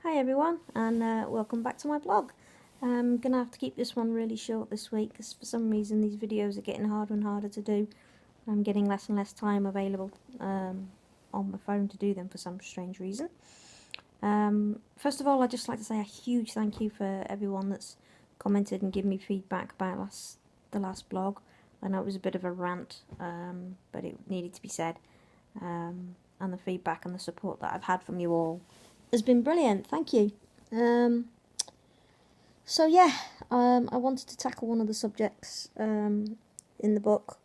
Hi everyone, and welcome back to my blog. I'm going to have to keep this one really short this week because for some reason these videos are getting harder and harder to do. I'm getting less and less time available on my phone to do them for some strange reason. First of all, I'd just like to say a huge thank you for everyone that's commented and given me feedback about the last blog. I know it was a bit of a rant, but it needed to be said. And the feedback and the support that I've had from you all has been brilliant. Thank you. So yeah, I wanted to tackle one of the subjects in the book,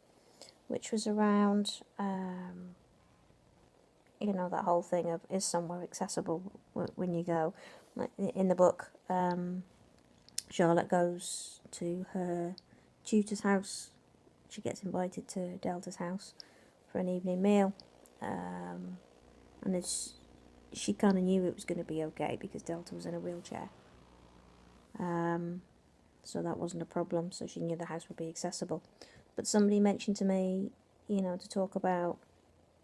which was around that whole thing of is somewhere accessible when you go. Like in the book, Charlotte goes to her tutor's house. She gets invited to Delta's house for an evening meal, and she kind of knew it was going to be okay because Delta was in a wheelchair. So that wasn't a problem, so she knew the house would be accessible. But somebody mentioned to me, to talk about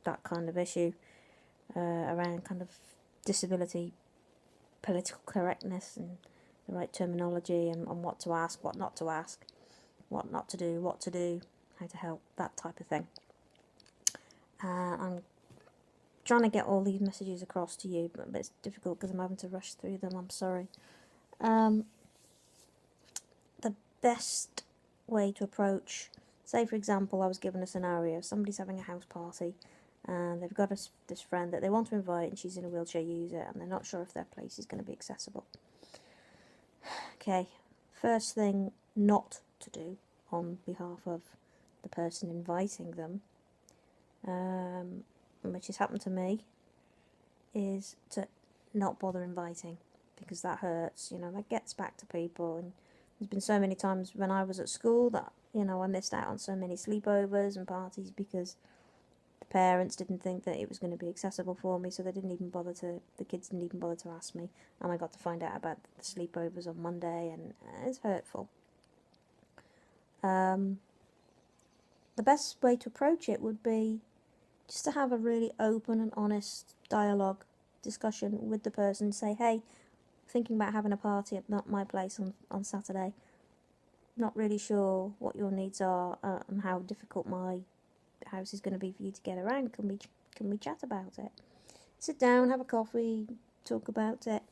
that kind of issue around kind of disability, political correctness and the right terminology and what to ask, what not to ask, what not to do, what to do, how to help, that type of thing. I'm trying to get all these messages across to you, but it's difficult because I'm having to rush through them. I'm sorry. The best way to approach, say for example, I was given a scenario: somebody's having a house party, and they've got this friend that they want to invite, and she's in a wheelchair user, and they're not sure if their place is going to be accessible. Okay, first thing not to do on behalf of the person inviting them, which has happened to me, is to not bother inviting, because that hurts, that gets back to people. And there's been so many times when I was at school that, I missed out on so many sleepovers and parties because the parents didn't think that it was going to be accessible for me, so the kids didn't even bother to ask me, and I got to find out about the sleepovers on Monday, and it's hurtful. The best way to approach it would be just to have a really open and honest dialogue, discussion with the person. Say, hey, thinking about having a party at my place on Saturday. Not really sure what your needs are and how difficult my house is going to be for you to get around. Can we chat about it? Sit down, have a coffee, talk about it.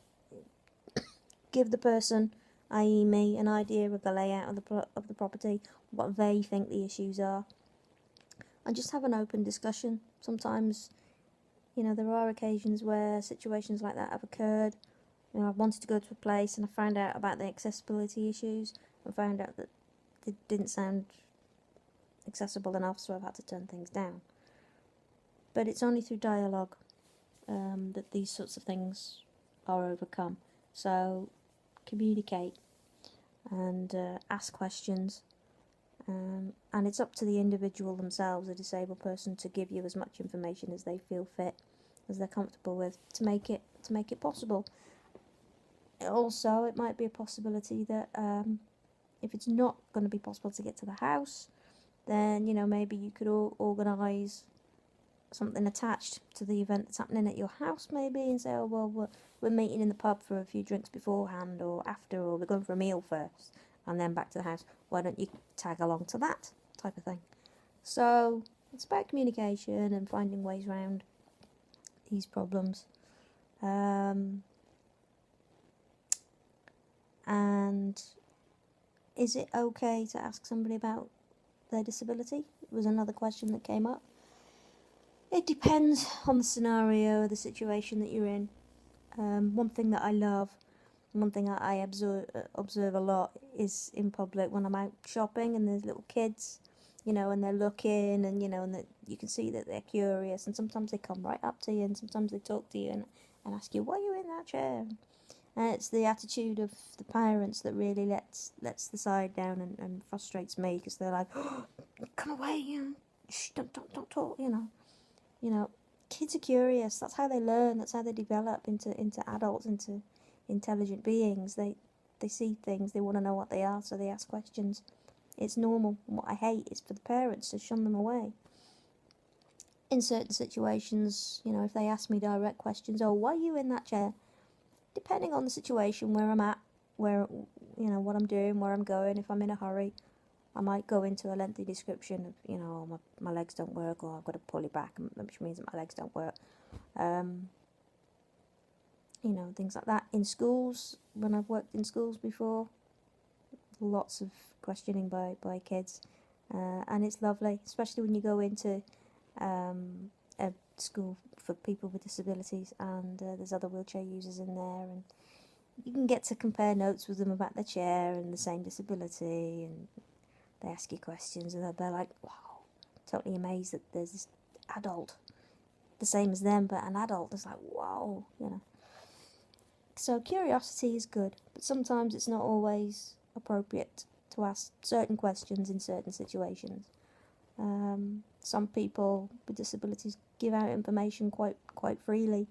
Give the person, i.e. me, an idea of the layout of the property, what they think the issues are, and just have an open discussion. Sometimes, there are occasions where situations like that have occurred. I wanted to go to a place and I found out about the accessibility issues and found out that it didn't sound accessible enough, so I've had to turn things down. But it's only through dialogue that these sorts of things are overcome. So communicate and ask questions, and it's up to the individual themselves, the disabled person, to give you as much information as they feel fit, as they're comfortable with, to make it possible. Also, it might be a possibility that if it's not going to be possible to get to the house, then maybe you could organise something attached to the event that's happening at your house, maybe, and say, oh well, we're meeting in the pub for a few drinks beforehand or after, or we're going for a meal first and then back to the house. Why don't you tag along to that type of thing? So it's about communication and finding ways around these problems. And is it okay to ask somebody about their disability? It was another question that came up. It depends on the scenario, the situation that you're in. One thing that I love, one thing I observe a lot is in public when I'm out shopping and there's little kids, and they're looking, and and you can see that they're curious, and sometimes they come right up to you, and sometimes they talk to you and ask you, why are you in that chair? And it's the attitude of the parents that really lets the side down and frustrates me, because they're like, oh, come away, shh, don't talk, Kids are curious. That's how they learn. That's how they develop into adults, into intelligent beings. They see things. They want to know what they are, so they ask questions. It's normal. And what I hate is for the parents to shun them away. In certain situations, if they ask me direct questions, oh, why are you in that chair? depending on the situation, where I'm at, where, what I'm doing, where I'm going. If I'm in a hurry, I might go into a lengthy description of, my legs don't work, or I've got to pull it back, which means that my legs don't work. Things like that. In schools, when I've worked in schools before, lots of questioning by kids, and it's lovely, especially when you go into a school for people with disabilities, and there's other wheelchair users in there, and you can get to compare notes with them about their chair and the same disability, and they ask you questions, and they're like, wow, totally amazed that there's this adult the same as them, but an adult is like, wow. So curiosity is good, but sometimes it's not always appropriate to ask certain questions in certain situations. Some people with disabilities give out information quite freely,